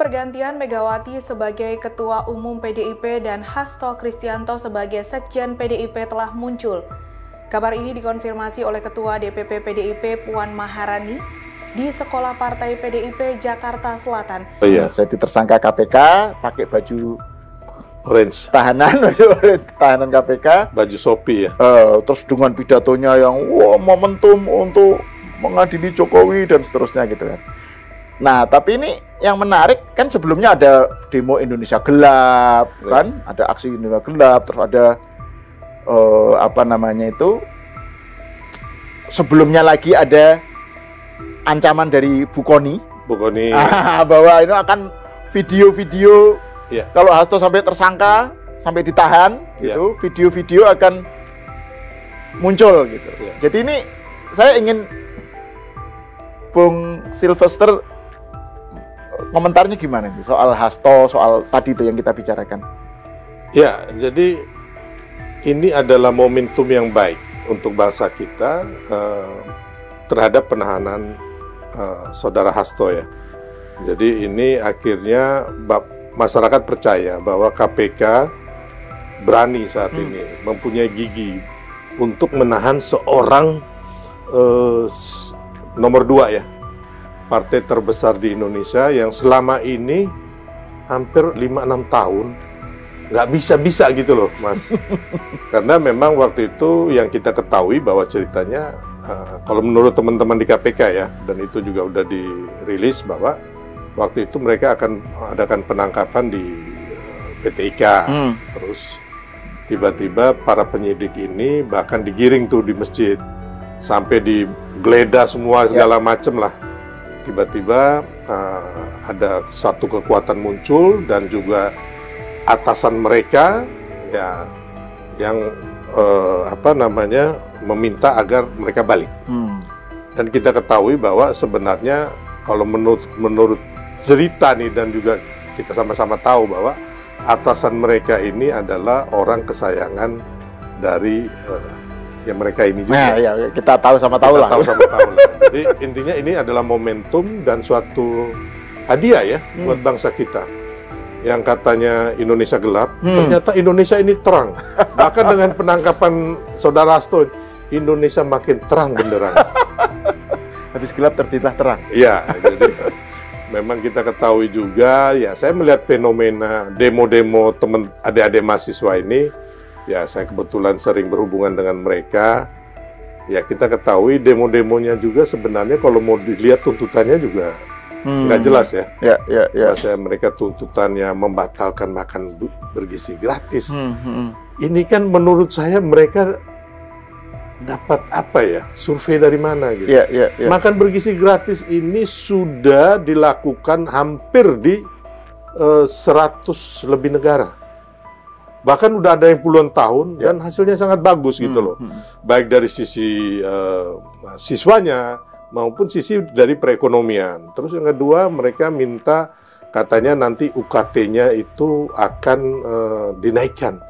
pergantian Megawati sebagai Ketua Umum PDIP dan Hasto Kristianto sebagai Sekjen PDIP telah muncul. Kabar ini dikonfirmasi oleh Ketua DPP PDIP Puan Maharani di Sekolah Partai PDIP Jakarta Selatan. Oh iya, jadi tersangka KPK pakai baju orange, tahanan, baju orange, tahanan KPK, baju Shopee ya. Terus dengan pidatonya yang momentum untuk mengadili Jokowi dan seterusnya gitu kan. Nah, tapi ini yang menarik kan sebelumnya ada demo Indonesia Gelap, kan? Ada aksi Indonesia Gelap, terus ada sebelumnya lagi ada ancaman dari Bukoni bahwa ini akan video-video kalau Hasto sampai tersangka, sampai ditahan gitu, video-video akan muncul gitu. Jadi ini saya ingin Bung Sylvester komentarnya gimana nih soal Hasto, soal tadi itu yang kita bicarakan. Ya, jadi ini adalah momentum yang baik untuk bangsa kita terhadap penahanan saudara Hasto ya. Jadi ini akhirnya masyarakat percaya bahwa KPK berani saat ini, mempunyai gigi untuk menahan seorang nomor 2 ya, partai terbesar di Indonesia yang selama ini hampir 5-6 tahun nggak bisa gitu loh, Mas. Karena memang waktu itu yang kita ketahui bahwa ceritanya, kalau menurut teman-teman di KPK ya, dan itu juga udah dirilis bahwa waktu itu mereka akan adakan penangkapan di PT IKA. Terus tiba-tiba para penyidik ini bahkan digiring tuh di masjid, sampai digeledah semua segala macem lah. Tiba-tiba ada satu kekuatan muncul dan juga atasan mereka ya yang meminta agar mereka balik. Dan kita ketahui bahwa sebenarnya kalau menurut cerita nih, dan juga kita sama-sama tahu bahwa atasan mereka ini adalah orang kesayangan dari yang mereka ini juga. Nah, ya, kita tahu sama tahu lah. Jadi intinya ini adalah momentum dan suatu hadiah ya buat bangsa kita. Yang katanya Indonesia gelap, ternyata Indonesia ini terang. Bahkan dengan penangkapan saudara Hasto, Indonesia makin terang benderang. Habis gelap terbitlah terang. Iya, jadi memang kita ketahui juga ya, saya melihat fenomena demo-demo teman adik-adik mahasiswa ini. Ya, saya kebetulan sering berhubungan dengan mereka. Ya, kita ketahui demo-demonya juga sebenarnya kalau mau dilihat tuntutannya juga nggak jelas ya. Masa mereka tuntutannya membatalkan makan bergizi gratis. Ini kan menurut saya mereka dapat apa ya? Survei dari mana gitu. Makan bergizi gratis ini sudah dilakukan hampir di 100 lebih negara. Bahkan udah ada yang puluhan tahun dan hasilnya sangat bagus gitu loh. Baik dari sisi siswanya maupun sisi dari perekonomian. Terus yang kedua, mereka minta katanya nanti UKT-nya itu akan dinaikkan.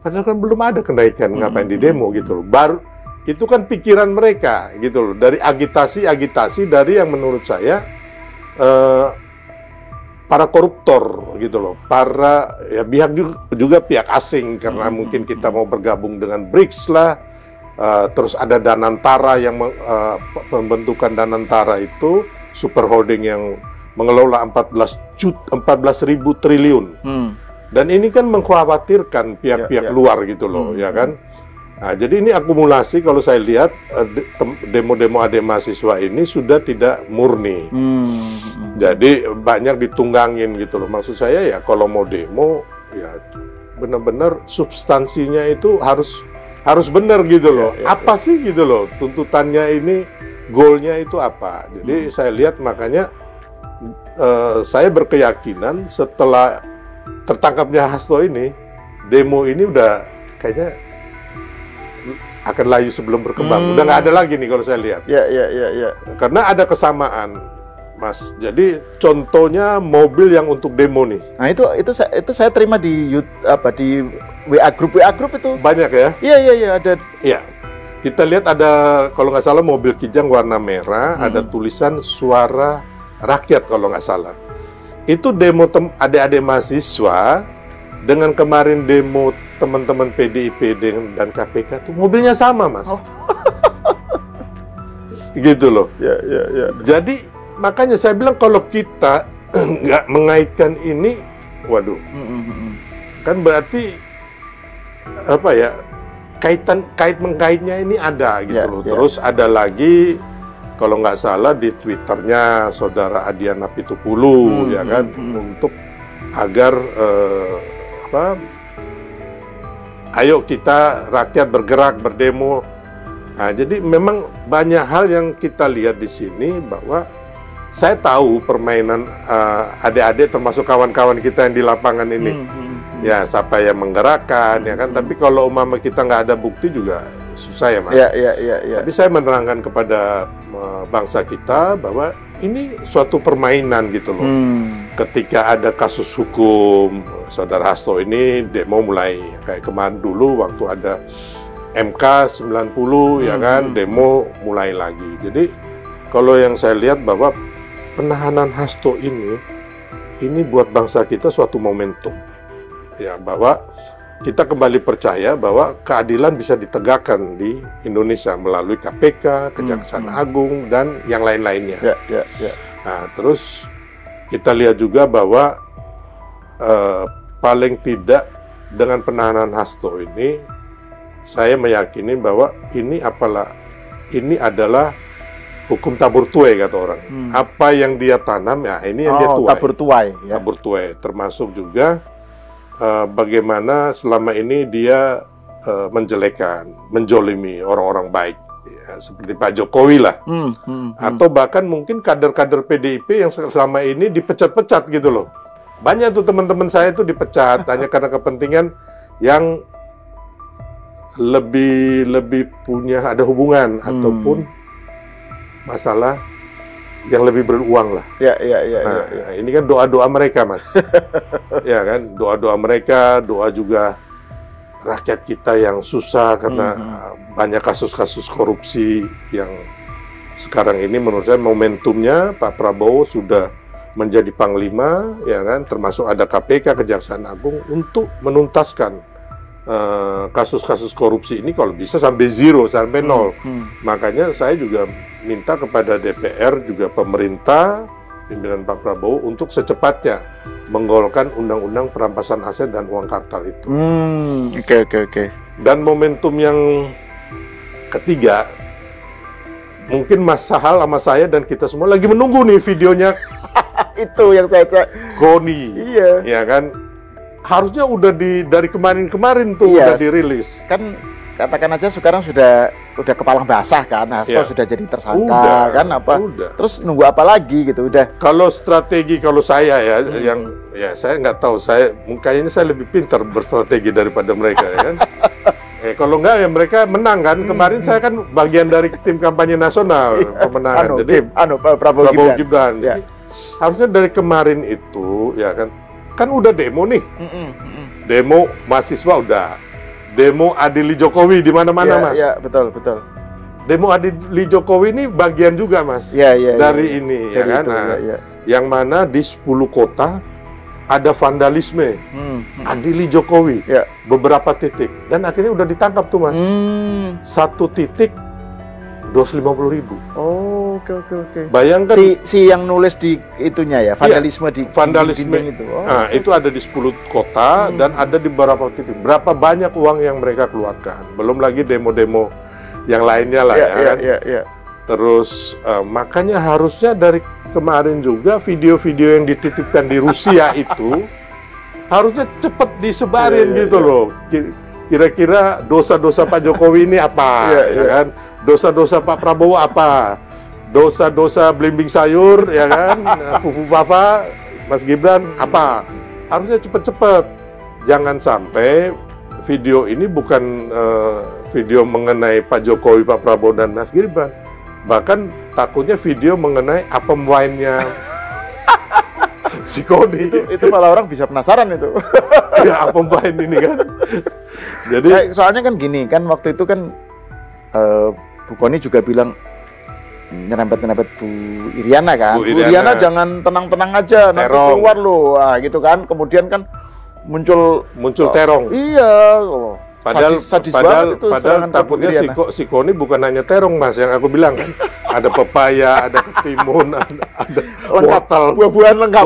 Padahal kan belum ada kenaikan, ngapain di demo gitu loh. Baru itu kan pikiran mereka gitu loh, dari agitasi dari yang menurut saya para koruptor gitu loh, para ya juga pihak asing, karena mungkin kita mau bergabung dengan BRICS lah, terus ada Danantara yang pembentukan Danantara itu super holding yang mengelola 14.000 triliun, dan ini kan mengkhawatirkan pihak-pihak luar gitu loh, ya kan. Nah, jadi ini akumulasi kalau saya lihat demo-demo adik mahasiswa ini sudah tidak murni. Jadi banyak ditunggangin gitu loh. Maksud saya ya kalau mau demo ya benar-benar substansinya itu harus benar gitu loh. Apa sih gitu loh tuntutannya ini, goalnya itu apa. Jadi saya lihat makanya saya berkeyakinan setelah tertangkapnya Hasto ini, demo ini udah kayaknya akan layu sebelum berkembang. Udah nggak ada lagi nih kalau saya lihat. Karena ada kesamaan, Mas. Jadi contohnya mobil yang untuk demo nih. Nah itu saya terima di di WA grup itu. Banyak ya? Iya ada. Iya. Kita lihat ada kalau nggak salah mobil Kijang warna merah, ada tulisan suara rakyat kalau nggak salah. itu demo adik-adik mahasiswa dengan kemarin demo teman-teman PDIP dan KPK tuh mobilnya sama, Mas. Oh. Gitu loh. Ya. Jadi makanya saya bilang kalau kita nggak mengaitkan ini, waduh, kan berarti apa ya, kait-mengkaitnya ini ada gitu loh. Terus ada lagi kalau nggak salah di Twitternya saudara Adiana Pitupulu ya kan, untuk agar ayo kita rakyat bergerak berdemo. Nah, jadi memang banyak hal yang kita lihat di sini, bahwa saya tahu permainan adik-adik termasuk kawan-kawan kita yang di lapangan ini. Ya, siapa yang menggerakkan ya kan, tapi kalau umpama kita nggak ada bukti juga susah ya, Mas. Iya. Tapi saya menerangkan kepada bangsa kita bahwa ini suatu permainan gitu loh. Ketika ada kasus hukum, Saudara Hasto ini demo mulai kayak kemarin dulu waktu ada MK 90 ya kan, demo mulai lagi. Jadi kalau yang saya lihat bahwa penahanan Hasto ini buat bangsa kita suatu momentum. Ya, bahwa kita kembali percaya bahwa keadilan bisa ditegakkan di Indonesia melalui KPK, Kejaksaan Agung, dan yang lain-lainnya. Ya. Nah, terus kita lihat juga bahwa paling tidak dengan penahanan Hasto ini, saya meyakini bahwa ini adalah hukum tabur tuai kata orang. Apa yang dia tanam, ya ini yang dia tuai. Tabur tuai. Ya. Tabur tuai, termasuk juga bagaimana selama ini dia menjolimi orang-orang baik, ya, seperti Pak Jokowi lah, atau bahkan mungkin kader-kader PDIP yang selama ini dipecat-pecat gitu loh. Banyak tuh teman-teman saya tuh dipecat hanya karena kepentingan yang lebih punya ada hubungan ataupun masalah yang lebih beruang lah. Ya. Ini kan doa-doa mereka, Mas. Ya kan, doa-doa mereka, doa juga rakyat kita yang susah karena banyak kasus-kasus korupsi yang sekarang ini menurut saya momentumnya Pak Prabowo sudah menjadi panglima, ya kan, termasuk ada KPK, Kejaksaan Agung untuk menuntaskan kasus-kasus korupsi ini kalau bisa sampai zero, sampai nol. Makanya saya juga minta kepada DPR juga pemerintah, pimpinan Pak Prabowo untuk secepatnya menggolkan undang-undang perampasan aset dan uang kartal itu. Oke. Dan momentum yang ketiga, mungkin Mas Sahal sama saya dan kita semua lagi menunggu nih videonya. Itu yang saya Goni. Iya. Ya kan? Harusnya udah dari kemarin-kemarin tuh udah dirilis. Kan katakan aja sekarang sudah kepalang basah kan, Hasto sudah jadi tersangka kan apa? Terus nunggu apa lagi gitu? Udah. Kalau strategi kalau saya ya, yang ya saya nggak tahu, kayaknya saya lebih pintar berstrategi daripada mereka ya kan. Kalau enggak ya mereka menang kan. Kemarin saya kan bagian dari tim kampanye nasional pemenangan. Jadi Prabowo Gibran. Ya. Jadi, harusnya dari kemarin itu ya kan udah demo nih. Demo mahasiswa udah. Demo adili Jokowi di mana-mana, Mas. Iya, betul. Demo adili Jokowi ini bagian juga, Mas. Dari ini ya kan. Yang mana di 10 kota ada vandalisme. Adili Jokowi. Beberapa titik. Dan akhirnya udah ditangkap tuh, Mas. Satu titik 250.000. Oh, oke. Bayangkan si yang nulis di itunya ya, vandalisme di vandalisme itu. Nah, itu ada di 10 kota dan ada di beberapa titik. Berapa banyak uang yang mereka keluarkan. Belum lagi demo-demo yang lainnya lah kan. Terus makanya harusnya dari kemarin juga video-video yang dititipkan di Rusia itu harusnya cepat disebarin gitu loh. Kira-kira dosa-dosa Pak Jokowi ini apa, ya kan? Dosa-dosa Pak Prabowo apa? Dosa-dosa belimbing sayur, ya kan? Fufu Papa, Mas Gibran apa? Harusnya cepet-cepet. Jangan sampai video ini bukan video mengenai Pak Jokowi, Pak Prabowo, dan Mas Gibran. Bahkan takutnya video mengenai apem wine-nya si Koni. Itu malah orang bisa penasaran itu. Ya, apem wine ini kan. Jadi soalnya kan gini, kan waktu itu kan Bu Koni juga bilang nyerempet-nyerempet Bu Iriana kan. Bu Iriana jangan tenang-tenang aja, nanti keluar loh. Nah, gitu kan. Kemudian kan muncul terong. Iya. Padahal takutnya si Koni bukan hanya terong, Mas, yang aku bilang kan. Ada pepaya, ada ketimun, ada wortel, buah-buahan lengkap.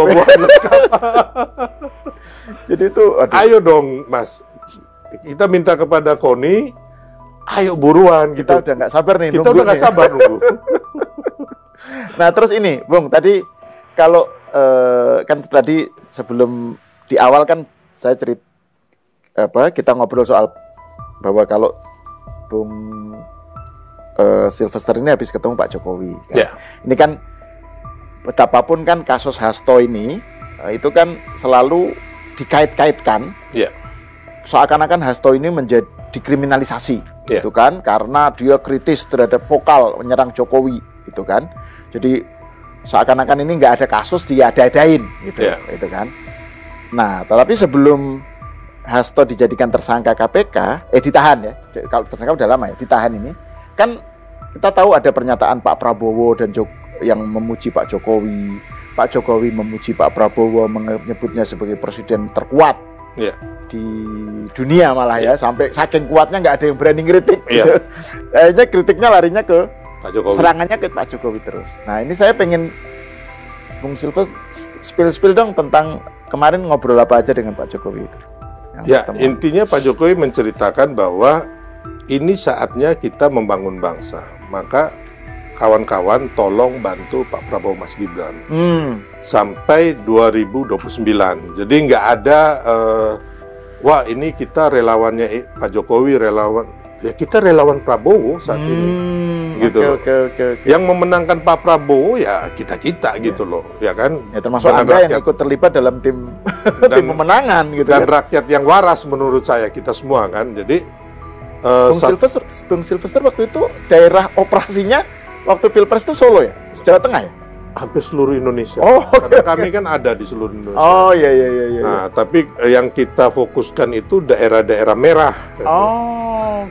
Jadi itu ayo dong, Mas. Kita minta kepada Koni, ayo buruan gitu. Kita udah nggak sabar nih. Kita udah nggak sabar nunggu. Nah, terus ini, Bung, tadi kalau kan tadi sebelum di awal kan saya kita ngobrol soal bahwa kalau Bung Sylvester ini habis ketemu Pak Jokowi. Kan? Yeah. Ini kan betapapun kan kasus Hasto ini itu kan selalu dikait-kaitkan. Yeah. Seakan-akan Hasto ini menjadi dikriminalisasi, gitu kan? Karena dia kritis terhadap vokal menyerang Jokowi, gitu kan? Jadi seakan-akan ini nggak ada kasus dia ada-adain, gitu, gitu kan? Nah, tetapi sebelum Hasto dijadikan tersangka KPK, ditahan ya, kalau tersangka udah lama ya, ditahan ini, kan kita tahu ada pernyataan Pak Prabowo dan yang memuji Pak Jokowi. Pak Jokowi memuji Pak Prabowo, menyebutnya sebagai presiden terkuat di dunia malah ya, sampai saking kuatnya nggak ada yang berani ngeritik. Gitu. Akhirnya kritiknya larinya ke Pak Jokowi. Serangannya ke Pak Jokowi terus. Nah, ini saya pengen Bung Silver spill dong tentang kemarin ngobrol apa aja dengan Pak Jokowi itu. Ya, intinya Pak Jokowi menceritakan bahwa ini saatnya kita membangun bangsa. Maka kawan-kawan tolong bantu Pak Prabowo Mas Gibran sampai 2029. Jadi nggak ada wah ini kita relawannya Pak Jokowi, relawan ya, kita relawan Prabowo saat ini. Gitu loh. Yang memenangkan Pak Prabowo ya kita gitu loh, ya kan? Ya, termasuk Anda yang ikut terlibat dalam tim tim pemenangan gitu. Dan rakyat yang waras menurut saya kita semua kan. Jadi Bung Sylvester waktu itu daerah operasinya waktu Pilpres itu Solo ya? Jawa Tengah ya? Hampir seluruh Indonesia. Karena kami kan ada di seluruh Indonesia. Oh iya. Nah, tapi yang kita fokuskan itu daerah-daerah merah.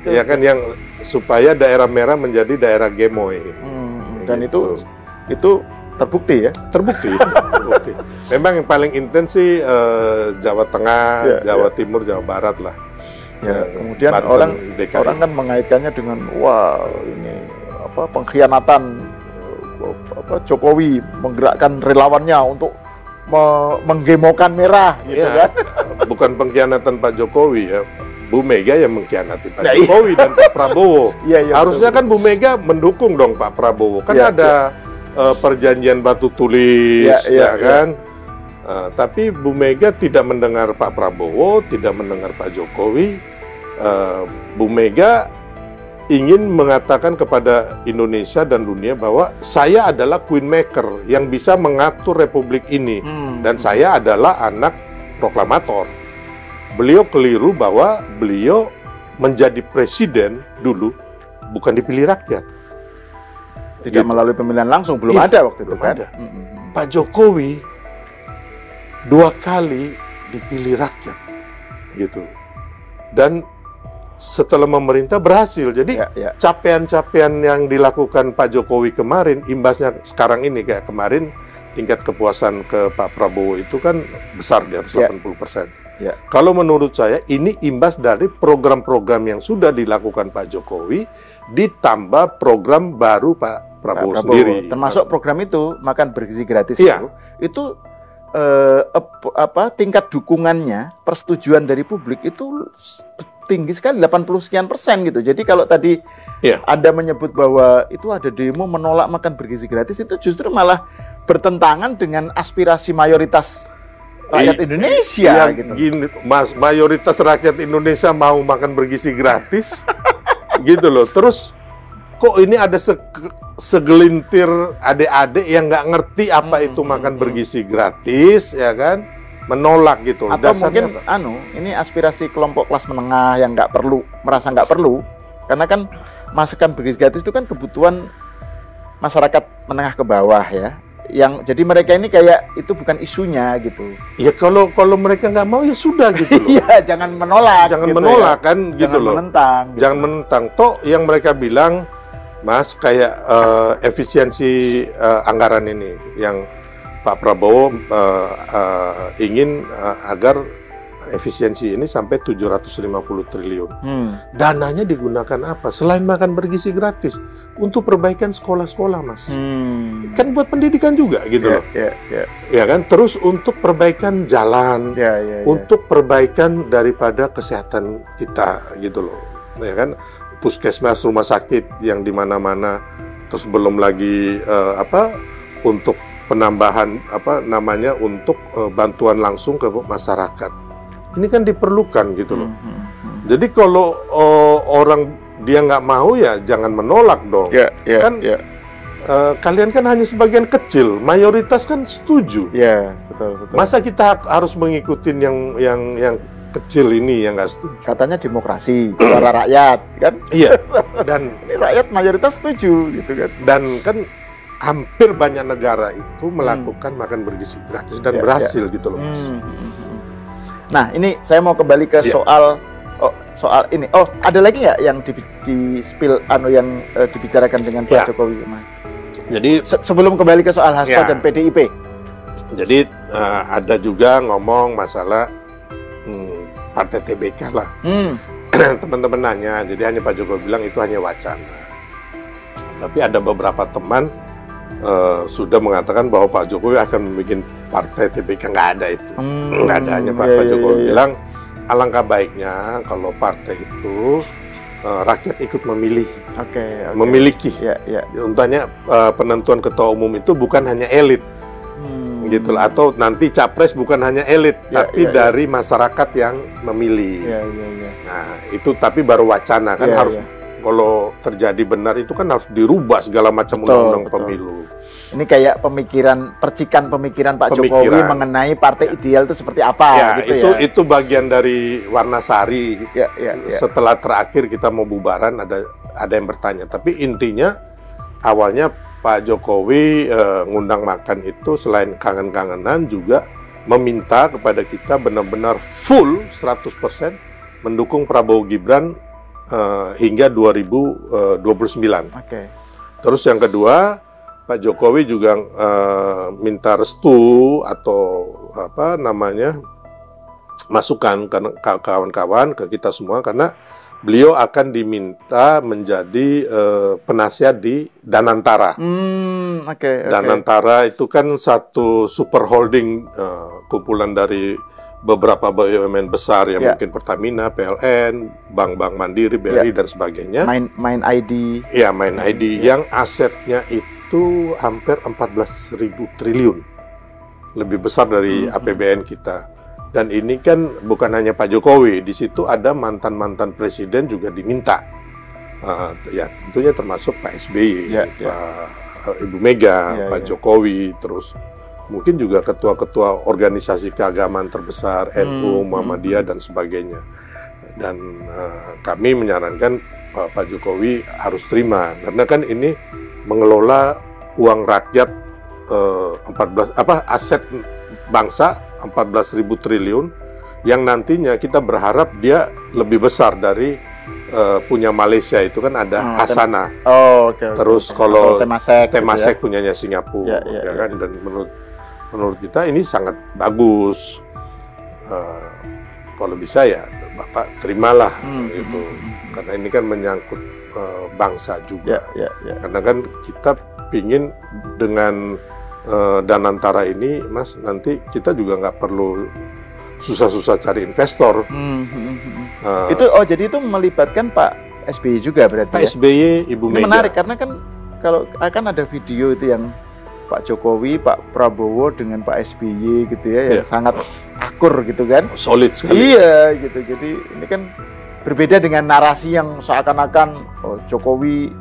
Ya kan, yang supaya daerah merah menjadi daerah gemoy. Dan gitu. itu terbukti ya? Terbukti. Memang yang paling intens sih Jawa Tengah, Jawa Timur, Jawa Barat lah. Ya, kemudian Banten, orang kan mengaitkannya dengan wah ini pengkhianatan Jokowi menggerakkan relawannya untuk menggemokan merah gitu kan. Bukan pengkhianatan Pak Jokowi ya. Bu Mega yang mengkhianati Pak Jokowi dan Pak Prabowo. Harusnya kan Bu Mega mendukung dong Pak Prabowo. Kan ada perjanjian batu tulis kan. Tapi Bu Mega tidak mendengar Pak Prabowo, tidak mendengar Pak Jokowi. Bu Mega ingin mengatakan kepada Indonesia dan dunia bahwa saya adalah queen maker yang bisa mengatur republik ini dan saya adalah anak proklamator. Beliau keliru bahwa beliau menjadi presiden dulu bukan dipilih rakyat. Tidak melalui pemilihan langsung, belum ada waktu itu kan. Ada. Pak Jokowi 2 kali dipilih rakyat gitu. Dan setelah memerintah berhasil. Jadi capaian-capaian yang dilakukan Pak Jokowi kemarin, imbasnya sekarang ini kayak kemarin tingkat kepuasan ke Pak Prabowo itu kan besar di atas 80%. Kalau menurut saya ini imbas dari program-program yang sudah dilakukan Pak Jokowi ditambah program baru Pak Prabowo sendiri. Termasuk program itu makan bergizi gratis itu tingkat dukungannya, persetujuan dari publik itu tinggi sekali, 80 sekian persen gitu. Jadi kalau tadi Anda menyebut bahwa itu ada demo menolak makan bergizi gratis, itu justru malah bertentangan dengan aspirasi mayoritas rakyat Indonesia gitu. Gini, Mas, mayoritas rakyat Indonesia mau makan bergizi gratis gitu loh. Terus kok ini ada segelintir adik-adik yang nggak ngerti apa itu makan bergizi gratis, ya kan? Menolak gitu. Atau mungkin ini aspirasi kelompok kelas menengah yang merasa nggak perlu, karena kan masakan bergizi gratis itu kan kebutuhan masyarakat menengah ke bawah ya. Jadi mereka ini kayak itu bukan isunya gitu. Ya kalau mereka nggak mau ya sudah gitu loh. Iya, jangan menolak. Jangan gitu menolak ya. kan gitu loh. Jangan menentang. Jangan menentang. Toh yang mereka bilang Mas, kayak efisiensi anggaran ini yang Pak Prabowo ingin agar efisiensi ini sampai 750 triliun. Dananya digunakan apa? Selain makan bergizi gratis, untuk perbaikan sekolah-sekolah, Mas. Kan buat pendidikan juga gitu loh. Ya kan? Terus untuk perbaikan jalan, untuk perbaikan daripada kesehatan kita gitu loh. Ya kan? Puskesmas, rumah sakit yang di mana-mana, terus belum lagi untuk penambahan untuk bantuan langsung ke masyarakat. Ini kan diperlukan gitu loh. Jadi kalau orang dia nggak mau ya jangan menolak dong. Kalian kan hanya sebagian kecil, mayoritas kan setuju. Betul. Masa kita harus mengikuti yang kecil ini yang nggak setuju? Katanya demokrasi, suara rakyat kan? Iya. Dan ini rakyat mayoritas setuju gitu kan? Dan kan hampir banyak negara itu melakukan makan bergizi gratis dan berhasil gitu loh, Mas. Nah, ini saya mau kembali ke soal ini. Oh, ada lagi nggak yang yang dibicarakan dengan Pak Jokowi kemarin? Jadi sebelum kembali ke soal Hasto dan PDIP. Jadi ada juga ngomong masalah partai TBK lah. Teman-teman nanya, jadi hanya Pak Jokowi bilang itu hanya wacana. Tapi ada beberapa teman sudah mengatakan bahwa Pak Jokowi akan membuat partai TBK. Nggak ada itu. Nggak ada, hanya Pak Jokowi bilang alangkah baiknya kalau partai itu rakyat ikut memilih, memiliki. Untungnya penentuan ketua umum itu bukan hanya elit, gitu lah. Atau nanti capres bukan hanya elit, tapi dari masyarakat yang memilih. Nah itu tapi baru wacana kan harus. Kalau terjadi benar itu kan harus dirubah segala macam undang-undang pemilu. Ini kayak percikan pemikiran Pak Jokowi mengenai partai ideal itu seperti apa gitu Itu bagian dari Warnasari. Setelah terakhir kita mau bubaran ada yang bertanya. Tapi intinya awalnya Pak Jokowi ngundang makan itu selain kangen-kangenan juga meminta kepada kita benar-benar full 100% mendukung Prabowo Gibran hingga 2029. Terus yang kedua, Pak Jokowi juga minta restu atau masukan ke kawan-kawan, ke kita semua, karena beliau akan diminta menjadi penasihat di Danantara. Danantara itu kan satu super holding kumpulan dari beberapa BUMN besar yang mungkin Pertamina, PLN, bank-bank Mandiri, BRI dan sebagainya. Main ID. Iya, Main ID yang asetnya itu hampir 14.000 triliun. Lebih besar dari APBN kita. Dan ini kan bukan hanya Pak Jokowi, di situ ada mantan-mantan presiden juga diminta. Ya tentunya termasuk Pak SBY, Ibu Mega, Pak Jokowi, terus mungkin juga ketua-ketua organisasi keagamaan terbesar, NU, Muhammadiyah, dan sebagainya. Dan kami menyarankan Pak Jokowi harus terima, karena kan ini mengelola uang rakyat, aset bangsa 14.000 triliun, yang nantinya kita berharap dia lebih besar dari punya Malaysia, itu kan ada Asana. Terus kalau Temasek punyanya Singapura, kan, dan menurut kita ini sangat bagus. Kalau bisa ya Bapak terimalah gitu, karena ini kan menyangkut bangsa juga. Karena kan kita pingin dengan Danantara ini, Mas, nanti kita juga nggak perlu susah-susah cari investor. Jadi itu melibatkan Pak SBY juga berarti. Pak SBY, Ibu Mega. Menarik karena kan kalau akan ada video itu yang Pak Jokowi, Pak Prabowo dengan Pak SBY gitu ya, yang sangat akur gitu kan. Solid sekali. Iya gitu. Jadi ini kan berbeda dengan narasi yang seakan-akan Jokowi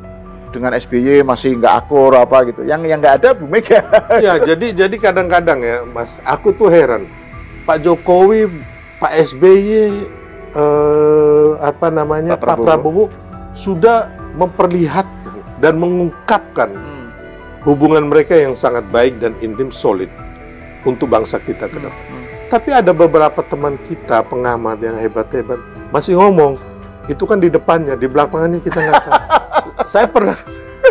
dengan SBY masih nggak akur apa gitu. Yang nggak ada Bu Mega. Ya, jadi kadang-kadang ya, Mas, aku tuh heran. Pak Jokowi, Pak SBY, Pak Prabowo sudah memperlihatkan dan mengungkapkan hubungan mereka yang sangat baik dan intim, solid untuk bangsa kita ke depan. Tapi ada beberapa teman kita, pengamat yang hebat-hebat, masih ngomong, itu kan di depannya, di belakangnya kita nggak tahu.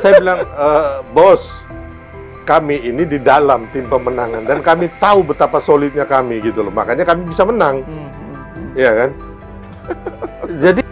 Saya bilang, bos, kami ini di dalam tim pemenangan dan kami tahu betapa solidnya kami gitu loh. Makanya kami bisa menang. Iya kan? Jadi